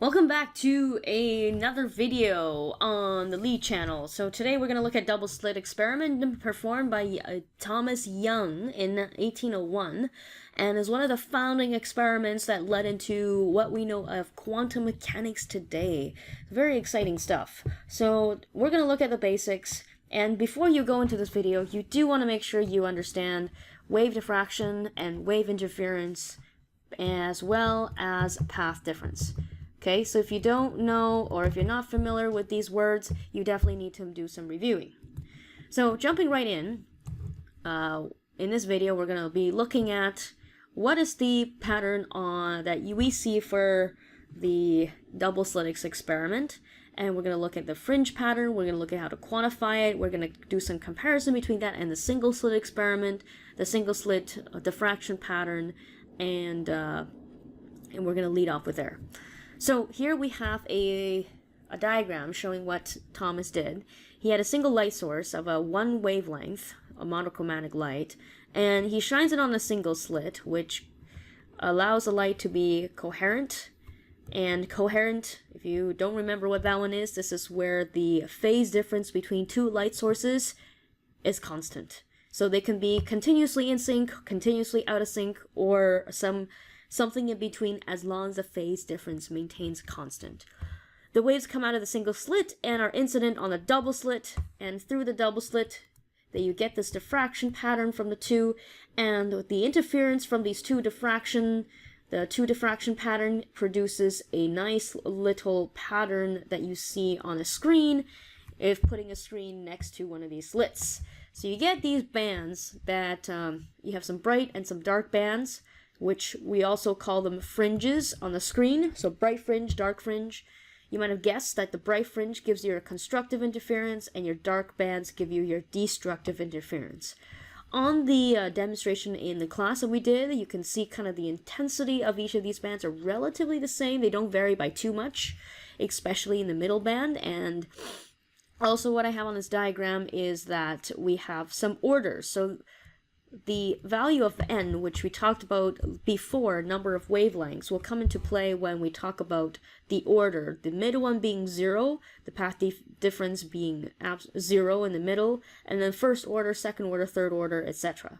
Welcome back to another video on the Lee channel. So today we're going to look at double slit experiment performed by Thomas Young in 1801, and is one of the founding experiments that led into what we know of quantum mechanics today. Very exciting stuff. So we're going to look at the basics, and before you go into this video, you do want to make sure you understand wave diffraction and wave interference, as well as path difference. Okay, so if you don't know, or if you're not familiar with these words, you definitely need to do some reviewing. So jumping right in this video, we're going to be looking at what is the pattern that we see for the double slit experiment. And we're going to look at the fringe pattern, we're going to look at how to quantify it, we're going to do some comparison between that and the single slit experiment, the single slit diffraction pattern, and we're going to lead off with there. So here we have a diagram showing what Thomas did. He had a single light source of a one wavelength, a monochromatic light, and he shines it on a single slit, which allows the light to be coherent. And coherent, if you don't remember what that one is, this is where the phase difference between two light sources is constant. So they can be continuously in sync, continuously out of sync, or something in between, as long as the phase difference maintains constant. The waves come out of the single slit and are incident on the double slit, and through the double slit that you get this diffraction pattern from the two, and the interference from these the two diffraction pattern produces a nice little pattern that you see on a screen if putting a screen next to one of these slits. So you get these bands that you have some bright and some dark bands, which we also call them fringes on the screen. So bright fringe, dark fringe. You might have guessed that the bright fringe gives you your constructive interference and your dark bands give you your destructive interference. On the demonstration in the class that we did, you can see kind of the intensity of each of these bands are relatively the same. They don't vary by too much, especially in the middle band. And also what I have on this diagram is that we have some orders. So the value of n, which we talked about before, number of wavelengths, will come into play when we talk about the order. The middle one being 0, the path difference being 0 in the middle, and then first order, second order, third order, etc.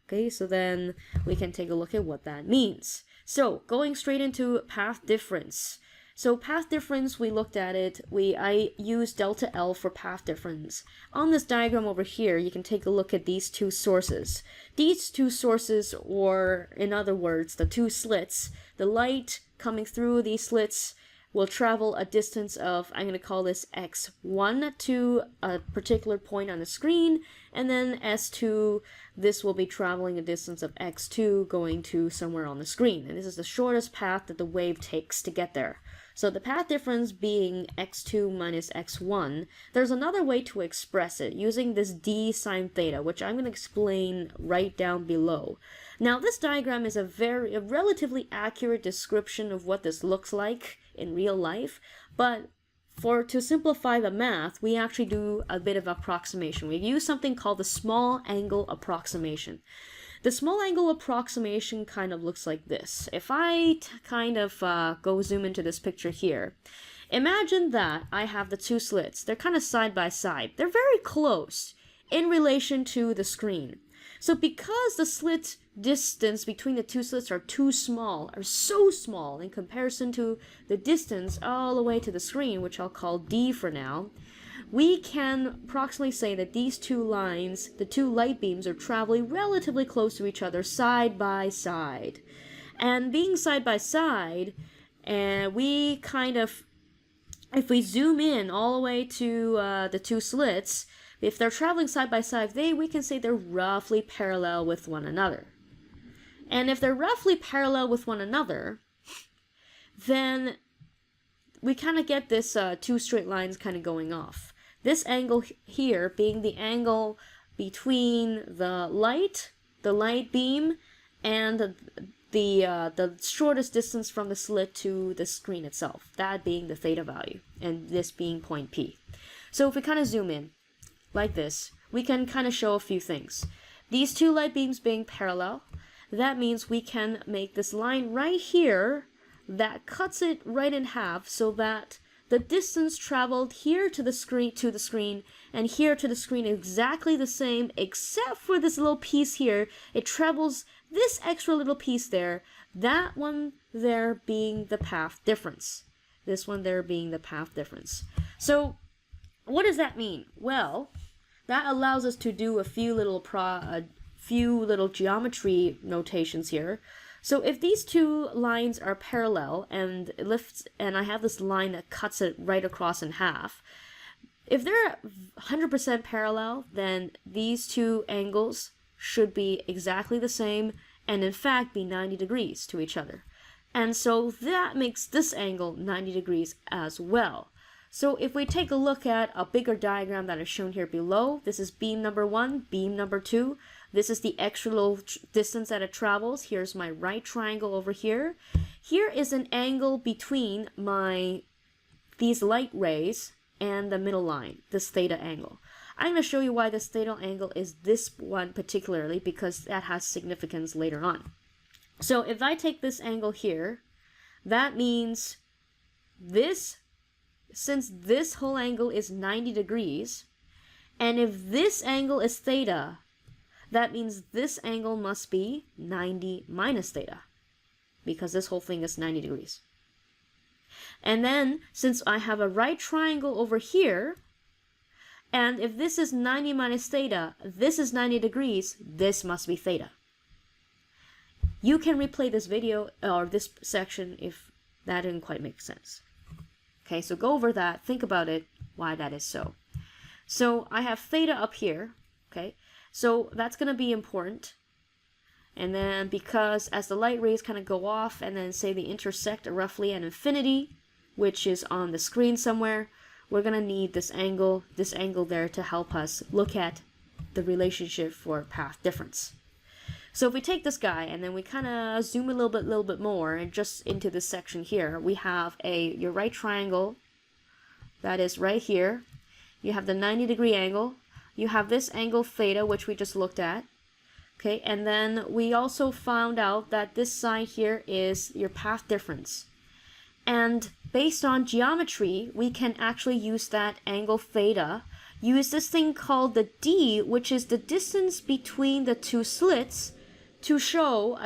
Okay, so then we can take a look at what that means. So going straight into path difference. So path difference, we looked at it. I used delta L for path difference. On this diagram over here, you can take a look at these two sources. These two sources, or in other words, the two slits, the light coming through these slits will travel a distance of, I'm going to call this x1 to a particular point on the screen, and then s2, this will be traveling a distance of x2 going to somewhere on the screen. And this is the shortest path that the wave takes to get there. So the path difference being x2 minus x1, there's another way to express it using this d sine theta, which I'm going to explain right down below. Now this diagram is a relatively accurate description of what this looks like in real life, but to simplify the math, we actually do a bit of approximation. We use something called the small angle approximation. The small angle approximation kind of looks like this. If I go zoom into this picture here, imagine that I have the two slits. They're kind of side by side. They're very close in relation to the screen. So because the slit distance between the two slits are so small in comparison to the distance all the way to the screen, which I'll call D for now, we can approximately say that these two lines, the two light beams, are traveling relatively close to each other side by side. And being side by side, if we zoom in all the way to the two slits, if they're traveling side by side, we can say they're roughly parallel with one another. And if they're roughly parallel with one another, then we kind of get this two straight lines kind of going off. This angle here being the angle between the light beam, and the shortest distance from the slit to the screen itself, that being the theta value, and this being point P. So if we kind of zoom in like this, we can kind of show a few things. These two light beams being parallel, that means we can make this line right here that cuts it right in half so that the distance traveled here to the screen and here to the screen is exactly the same, except for this little piece here. It travels this extra little piece there, that one there being the path difference. This one there being the path difference. So what does that mean? Well, that allows us to do a few little geometry notations here. So if these two lines are parallel and I have this line that cuts it right across in half, if they're 100% parallel, then these two angles should be exactly the same and in fact be 90 degrees to each other. And so that makes this angle 90 degrees as well. So if we take a look at a bigger diagram that is shown here below, this is beam number 1, beam number 2. This is the extra little distance that it travels. Here's my right triangle over here. Here is an angle between these light rays and the middle line, this theta angle. I'm going to show you why this theta angle is this one particularly, because that has significance later on. So if I take this angle here, that means since this whole angle is 90 degrees, and if this angle is theta, that means this angle must be 90 minus theta, because this whole thing is 90 degrees. And then, since I have a right triangle over here, and if this is 90 minus theta, this is 90 degrees, this must be theta. You can replay this video or this section if that didn't quite make sense. Okay, so go over that, think about it, why that is so. So I have theta up here, okay, so that's going to be important. And then because as the light rays kind of go off and then say they intersect roughly at infinity, which is on the screen somewhere, we're going to need this angle there to help us look at the relationship for path difference. So if we take this guy and then we kind of zoom a little bit more and just into this section here, we have your right triangle that is right here. You have the 90 degree angle. You have this angle theta, which we just looked at. Okay, and then we also found out that this side here is your path difference. And based on geometry, we can actually use that angle theta, use this thing called the d, which is the distance between the two slits, to show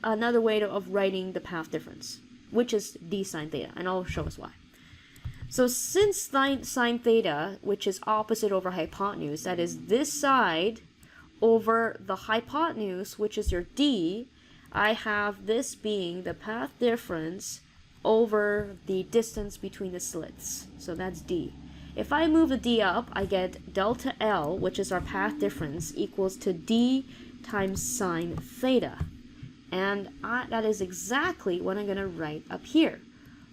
another way of writing the path difference, which is d sine theta, and I'll show us why. So since sine theta, which is opposite over hypotenuse, that is this side over the hypotenuse, which is your d, I have this being the path difference over the distance between the slits. So that's d. If I move the d up, I get delta L, which is our path difference, equals to d times sine theta. And that is exactly what I'm going to write up here.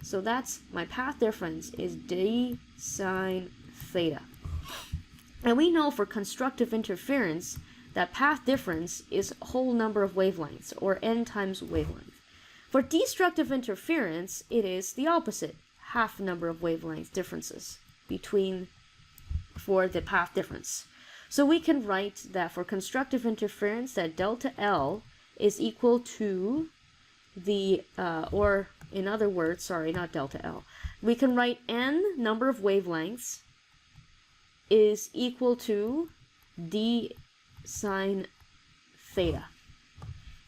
So that's my path difference is d sine theta. And we know for constructive interference that path difference is whole number of wavelengths, or n times wavelength. For destructive interference, it is the opposite, half number of wavelength differences for the path difference. So we can write that for constructive interference that delta L is equal to or in other words, sorry, not delta L. We can write n number of wavelengths is equal to d sine theta.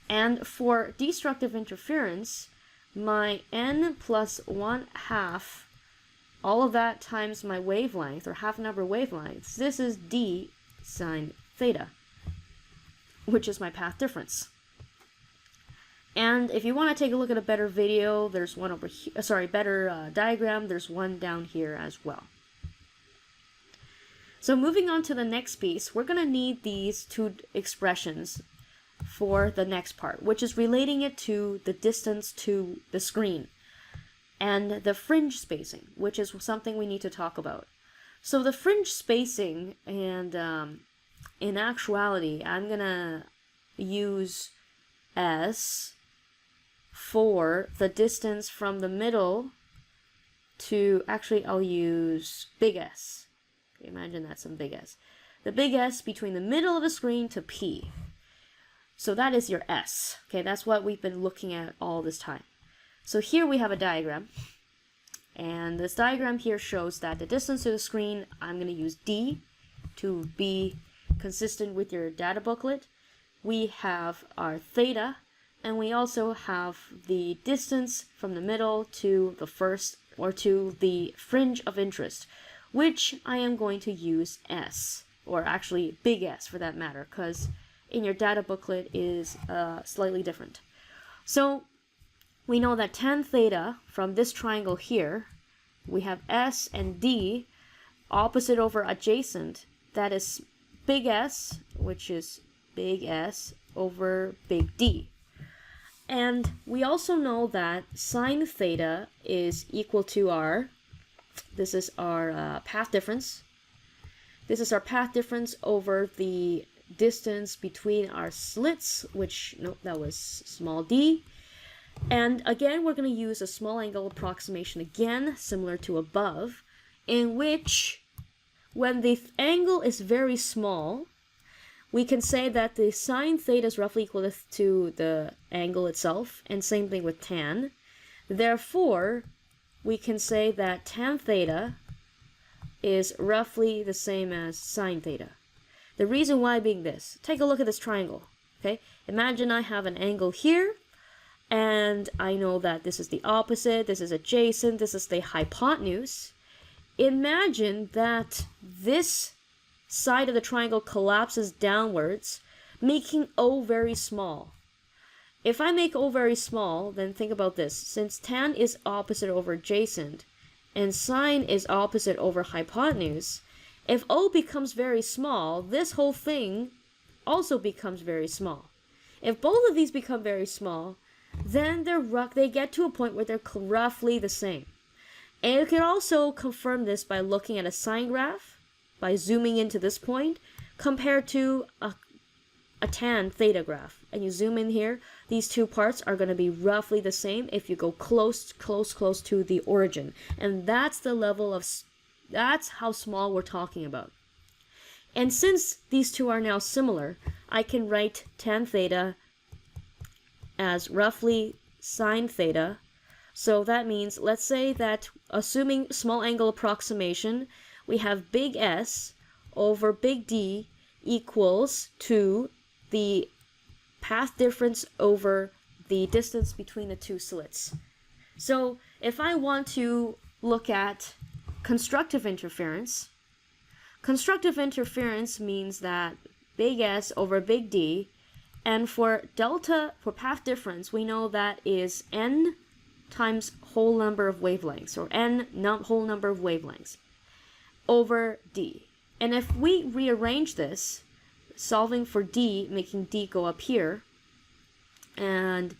And for destructive interference, my n plus 1/2, all of that times my wavelength, or half number of wavelengths, this is d sine theta, which is my path difference. And if you want to take a look at a better video, there's one over here, better diagram, there's one down here as well. So moving on to the next piece, we're going to need these two expressions for the next part, which is relating it to the distance to the screen and the fringe spacing, which is something we need to talk about. So the fringe spacing, and in actuality, I'm going to use S for the distance from the middle to, actually I'll use big S. Imagine that's some big S. The big S between the middle of the screen to P. So that is your S. Okay, that's what we've been looking at all this time. So here we have a diagram. And this diagram here shows that the distance to the screen, I'm going to use D to be consistent with your data booklet. We have our theta, and we also have the distance from the middle to the first, or to the fringe of interest, which I am going to use S, or actually big S for that matter, because in your data booklet is slightly different. So we know that tan theta from this triangle here, we have S and D opposite over adjacent. That is big S, which is big S over big D. And we also know that sine theta is equal to this is our path difference. This is our path difference over the distance between our slits, which, no, that was small d. And again, we're going to use a small angle approximation again, similar to above, in which when the angle is very small, we can say that the sine theta is roughly equal to the angle itself, and same thing with tan. Therefore, we can say that tan theta is roughly the same as sine theta. The reason why being this, take a look at this triangle, okay? Imagine I have an angle here, and I know that this is the opposite, this is adjacent, this is the hypotenuse. Imagine that this side of the triangle collapses downwards, making O very small. If I make O very small, then think about this. Since tan is opposite over adjacent, and sine is opposite over hypotenuse, if O becomes very small, this whole thing also becomes very small. If both of these become very small, then they get to a point where they're roughly the same. And you can also confirm this by looking at a sine graph, by zooming into this point, compared to a tan theta graph. And you zoom in here, these two parts are going to be roughly the same if you go close to the origin. And that's the level of, that's how small we're talking about. And since these two are now similar, I can write tan theta as roughly sine theta. So that means, let's say that assuming small angle approximation, we have big S over big D equals to the path difference over the distance between the two slits. So if I want to look at constructive interference means that big S over big D, and for delta, for path difference, we know that is n times whole number of wavelengths, or n whole number of wavelengths, over D. And if we rearrange this, solving for D, making D go up here, and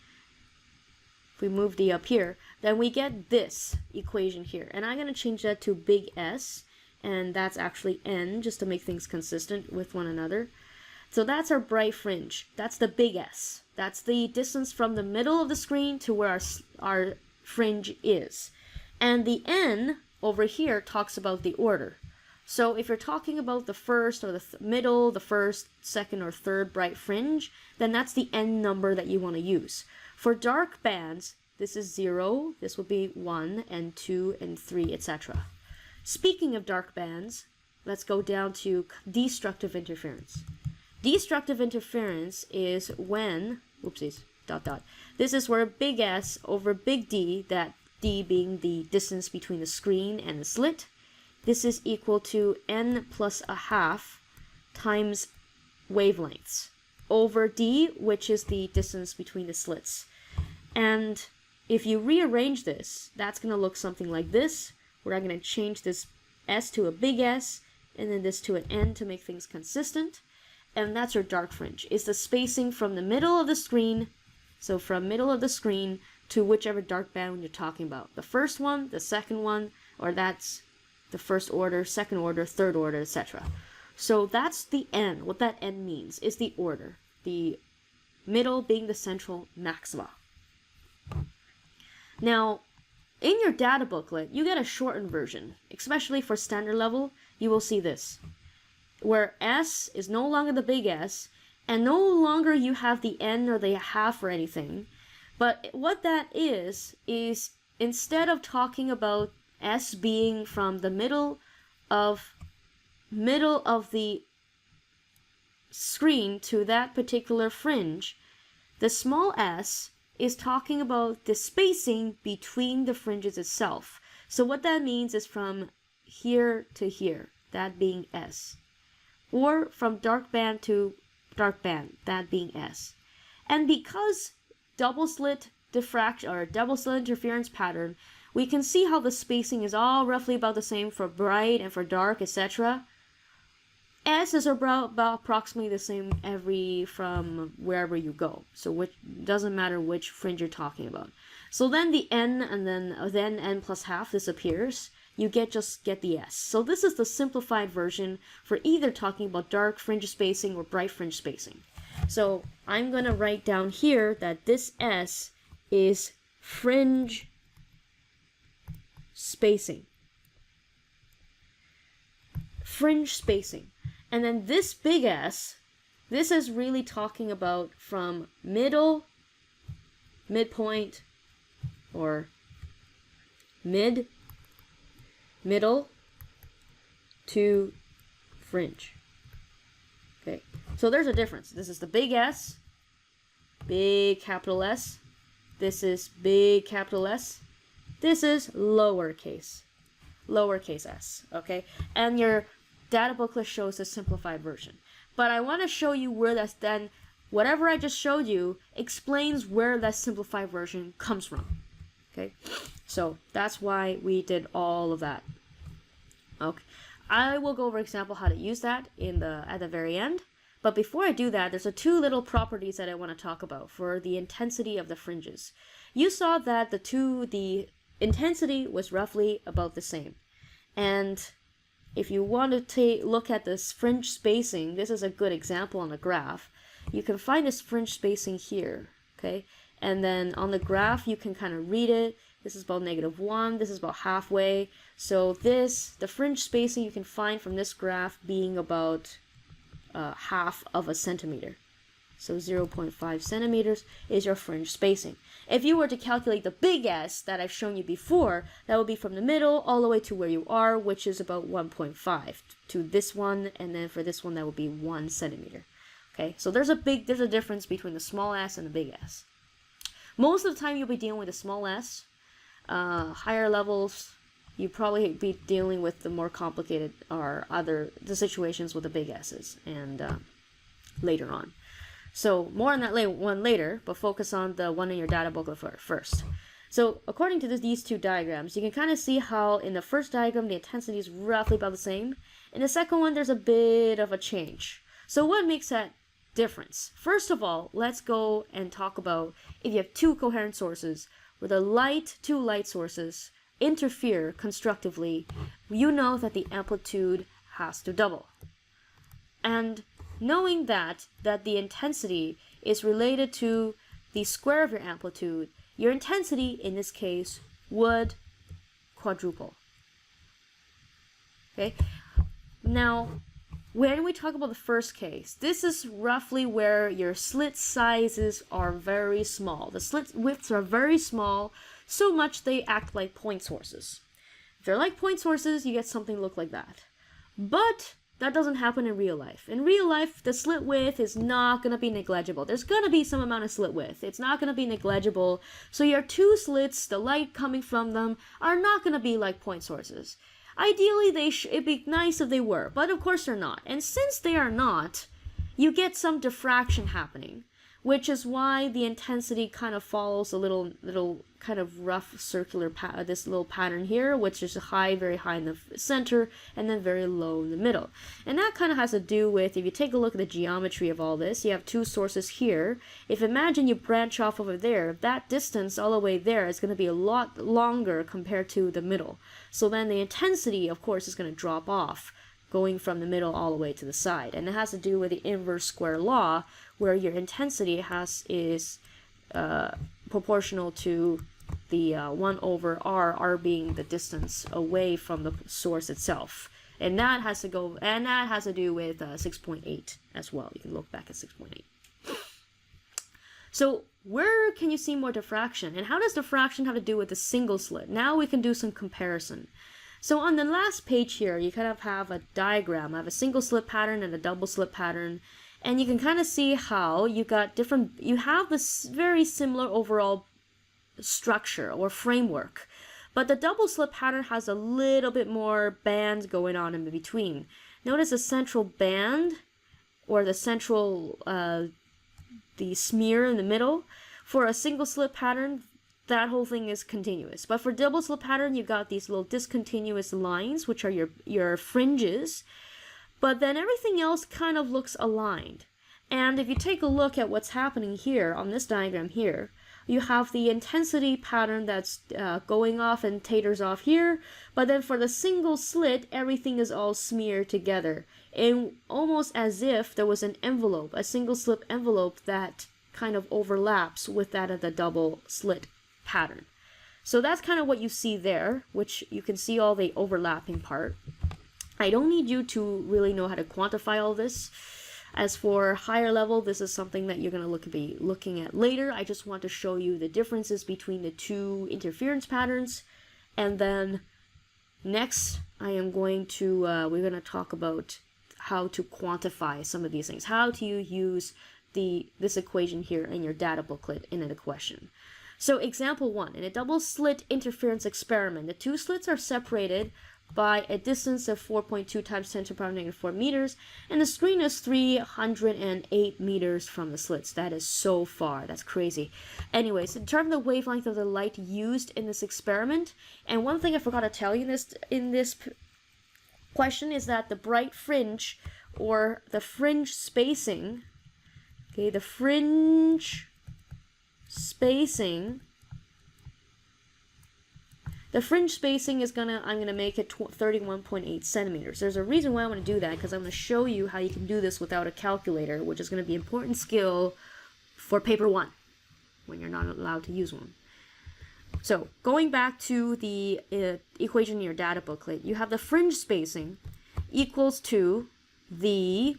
if we move D up here, then we get this equation here. And I'm going to change that to big S, and that's actually n, just to make things consistent with one another. So that's our bright fringe. That's the big S. That's the distance from the middle of the screen to where our fringe is. And the n over here talks about the order. So if you're talking about the first or the middle, the first, second, or third bright fringe, then that's the n number that you want to use. For dark bands, this is 0, this will be 1, and 2, and 3, etc. Speaking of dark bands, let's go down to destructive interference. Destructive interference is when, this is where big S over big D, that D being the distance between the screen and the slit, this is equal to n plus a half times wavelengths over D, which is the distance between the slits. And if you rearrange this, that's going to look something like this, where I'm going to change this S to a big S, and then this to an N to make things consistent. And that's your dark fringe. It's the spacing from the middle of the screen, so from middle of the screen to whichever dark band you're talking about. The first one, the second one, or that's the first order, second order, third order, etc. So that's the N. What that N means is the order. The middle being the central maxima. Now, in your data booklet, you get a shortened version. Especially for standard level, you will see this, where S is no longer the big S, And no longer you have the n or the half or anything. But what that is instead of talking about s being from the middle of the screen to that particular fringe, the small s is talking about the spacing between the fringes itself. So what that means is from here to here, that being s, or from dark band to dark band, that being s. And because double slit diffraction or double slit interference pattern, we can see how the spacing is all roughly about the same for bright and for dark, etc. S is about approximately the same from wherever you go. So which doesn't matter which fringe you're talking about. So then the n and then n plus half disappears. You just get the s. So this is the simplified version for either talking about dark fringe spacing or bright fringe spacing. So I'm going to write down here that this s is fringe spacing. Fringe spacing. And then this big S, this is really talking about from midpoint, or middle to fringe. Okay, so there's a difference. This is the big S, big capital S. This is big capital S. This is lowercase s, okay? And your data booklet shows the simplified version. But I want to show you where that's then, whatever I just showed you explains where that simplified version comes from, okay? So that's why we did all of that. Okay, I will go over example how to use that at the very end. But before I do that, there's two little properties that I want to talk about for the intensity of the fringes. You saw that the intensity was roughly about the same. And if you want to look at this fringe spacing, this is a good example on the graph. You can find this fringe spacing here, okay? And then on the graph, you can kind of read it. This is about -1, this is about halfway. So the fringe spacing you can find from this graph being about half of a centimeter. So 0.5 centimeters is your fringe spacing. If you were to calculate the big S that I've shown you before, that would be from the middle all the way to where you are, which is about 1.5 to this one, and then for this one that would be 1 centimeter. Okay, so there's a difference between the small s and the big S. Most of the time you'll be dealing with the small s. Higher levels, you probably be dealing with the more complicated or the situations with the big S's and later on. So more on that one later, but focus on the one in your data booklet first. So according to these two diagrams, you can kind of see how in the first diagram the intensity is roughly about the same. In the second one, there's a bit of a change. So what makes that difference? First of all, let's go and talk about if you have two coherent sources where the two light sources interfere constructively, you know that the amplitude has to double. And knowing that the intensity is related to the square of your amplitude, your intensity in this case would quadruple. Okay? Now, when we talk about the first case, this is roughly where your slit sizes are very small. The slit widths are very small, so much they act like point sources. If they're like point sources, you get something look like that. But that doesn't happen in real life. In real life, the slit width is not going to be negligible. There's going to be some amount of slit width. It's not going to be negligible. So your two slits, the light coming from them, are not going to be like point sources. Ideally, it'd be nice if they were, but of course they're not. And since they are not, you get some diffraction happening, which is why the intensity kind of follows a little kind of rough circular this little pattern here, which is very high in the center and then very low in the middle. And that kind of has to do with, if you take a look at the geometry of all this, you have two sources here. If imagine you branch off over there, that distance all the way there is going to be a lot longer compared to the middle. So then the intensity, of course, is going to drop off, going from the middle all the way to the side. And it has to do with the inverse square law, where your intensity is proportional to the 1 over r being the distance away from the source itself. And that has to do with 6.8 as well. You can look back at 6.8. So where can you see more diffraction? And how does diffraction have to do with the single slit? Now we can do some comparison. So on the last page here, you kind of have a diagram. I have a single slit pattern and a double slit pattern. And you can kind of see how you have this very similar overall structure or framework. But the double slit pattern has a little bit more bands going on in between. Notice the central band or the central the smear in the middle. For a single slit pattern, that whole thing is continuous. But for double slit pattern, you've got these little discontinuous lines, which are your fringes. But then everything else kind of looks aligned. And if you take a look at what's happening here on this diagram here, you have the intensity pattern that's going off and taters off here. But then for the single slit, everything is all smeared together. And almost as if there was an envelope, a single slit envelope that kind of overlaps with that of the double slit pattern. So that's kind of what you see there, which you can see all the overlapping part. I don't need you to really know how to quantify all this. As for higher level, this is something that you're going to be looking at later. I just want to show you the differences between the two interference patterns. And then next, we're going to talk about how to quantify some of these things. How do you use this equation here in your data booklet in a question? So example 1, in a double slit interference experiment, the two slits are separated by a distance of 4.2 times 10 to the power negative 4 meters, and the screen is 308 meters from the slits. That is so far. That's crazy. Anyways, determine the wavelength of the light used in this experiment. And one thing I forgot to tell you in this question is that the bright fringe, or the fringe spacing, okay, the fringe spacing is I'm gonna make it 31.8 centimeters. There's a reason why I want to do that, because I'm going to show you how you can do this without a calculator, which is going to be an important skill for paper 1 when you're not allowed to use one. So going back to the equation in your data booklet, you have the fringe spacing equals to the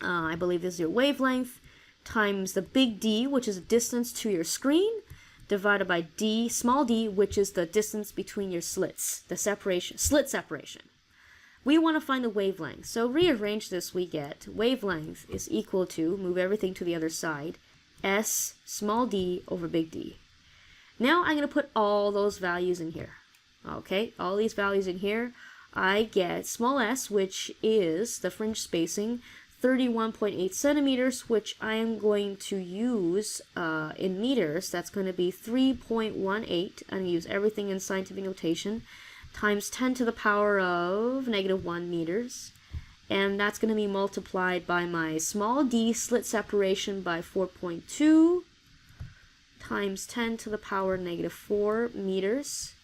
I believe this is your wavelength, times the big D, which is a distance to your screen, divided by d, small d, which is the distance between your slits, the slit separation. We want to find the wavelength. So rearrange this, we get wavelength is equal to, move everything to the other side, s small d over big D. Now I'm going to put all those values in here. Okay, all these values in here. I get small s, which is the fringe spacing, 31.8 centimeters, which I am going to use in meters. That's going to be 3.18. I'm going to use everything in scientific notation, times 10 to the power of negative 1 meters. And that's going to be multiplied by my small d slit separation by 4.2 times 10 to the power negative 4 meters.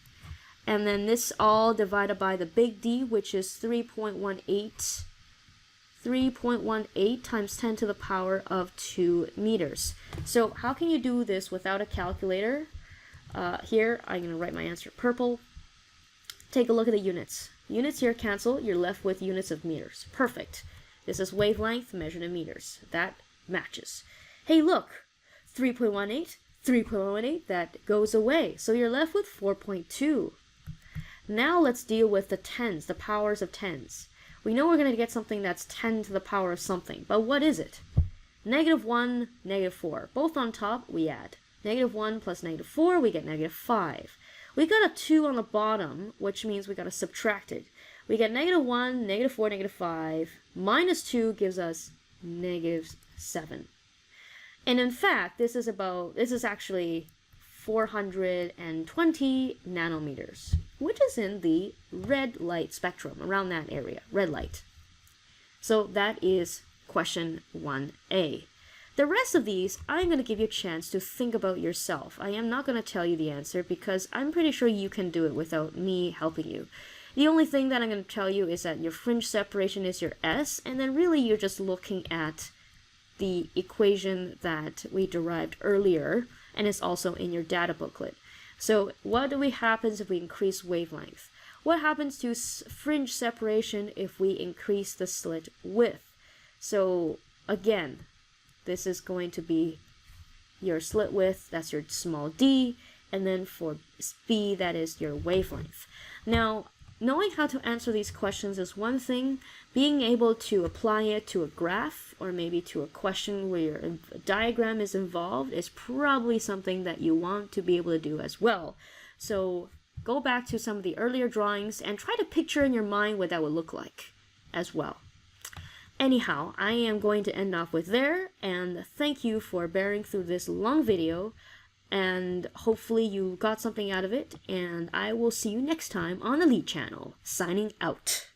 And then this all divided by the big D, which is 3.18 times 10 to the power of 2 meters. So how can you do this without a calculator? Here, I'm going to write my answer purple. Take a look at the units. Units here cancel. You're left with units of meters. Perfect. This is wavelength measured in meters. That matches. Hey, look. 3.18, 3.18, that goes away. So you're left with 4.2. Now let's deal with the tens, the powers of tens. We know we're going to get something that's 10 to the power of something, but what is it? Negative 1, negative 4. Both on top, we add. Negative 1 plus negative 4, we get negative 5. We got a 2 on the bottom, which means we got to subtract it. We get negative 1, negative 4, negative 5. Minus 2 gives us negative 7. And in fact, this is actually 420 nanometers, which is in the red light spectrum, around that area, red light. So that is question 1A. The rest of these, I'm going to give you a chance to think about yourself. I am not going to tell you the answer because I'm pretty sure you can do it without me helping you. The only thing that I'm going to tell you is that your fringe separation is your S, and then really you're just looking at the equation that we derived earlier, and it's also in your data booklet. So what happens if we increase wavelength? what happens to fringe separation if we increase the slit width? So again, this is going to be your slit width, that's your small d, and then for b, that is your wavelength. Now, knowing how to answer these questions is one thing. Being able to apply it to a graph or maybe to a question where a diagram is involved is probably something that you want to be able to do as well. So go back to some of the earlier drawings and try to picture in your mind what that would look like as well. Anyhow, I am going to end off with there, and thank you for bearing through this long video, and hopefully you got something out of it, and I will see you next time on the Lead channel. Signing out.